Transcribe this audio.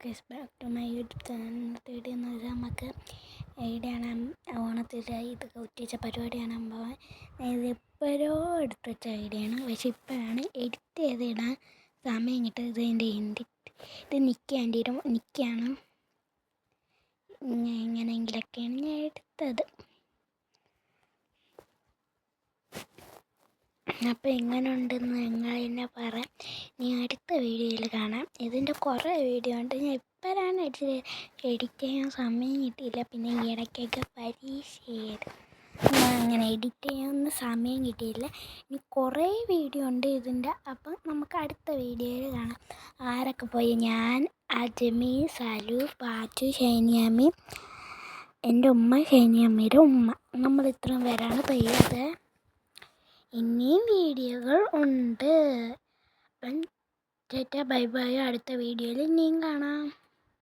Guys, back to my YouTube channel. ഇന്നത്തെ video എന്ന് വെച്ചാൽ നമുക്ക് എവിടെയാണ് ഓണത്തിൽ ഇതൊക്കെ ഒറ്റിച്ച പരിപാടി കാണാൻ പോകാൻ. ഇത് എപ്പോഴോ എടുത്ത് വെച്ച ഐഡിയാണ്, പക്ഷെ ഇപ്പോഴാണ് എഡിറ്റ് ചെയ്തിടാൻ സമയം കിട്ടുന്നത്. ഇത് എൻ്റെ ഇത് നിൽക്കുകയാണ് എങ്ങനെയെങ്കിലൊക്കെയാണ് ഞാൻ എടുത്തത്. അപ്പോൾ എങ്ങനെ ഉണ്ടെന്ന് നിങ്ങൾ തന്നെ പറയാം. നീ അടുത്ത വീഡിയോയിൽ കാണാം. ഇതിൻ്റെ കുറേ വീഡിയോ ഉണ്ട്. ഞാൻ ഇപ്പോഴാണ് എഡിറ്റ് ചെയ്യാൻ സമയം കിട്ടിയില്ല. പിന്നെ ഈ ഇടയ്ക്കൊക്കെ പരീക്ഷയായിരുന്നു, അങ്ങനെ എഡിറ്റ് ചെയ്യാനൊന്നും സമയം കിട്ടിയില്ല. ഇനി കുറേ വീഡിയോ ഉണ്ട് ഇതിൻ്റെ. അപ്പം നമുക്ക് അടുത്ത വീഡിയോയിൽ കാണാം. ആരൊക്കെ പോയി? ഞാൻ, അജ്മി, സലു, പാച്ചു, ഷൈനിയമ്മി, എൻ്റെ ഉമ്മ, ഷൈനിയമ്മയുടെ ഉമ്മ. നമ്മൾ ഇത്രയും പേരാണ് പോയത്. ഇനിയും വീഡിയോകൾ ഉണ്ട്. അപ്പം ചേട്ടാ, ബൈ ബൈ. അടുത്ത വീഡിയോയിൽ ഇനിയും കാണാം.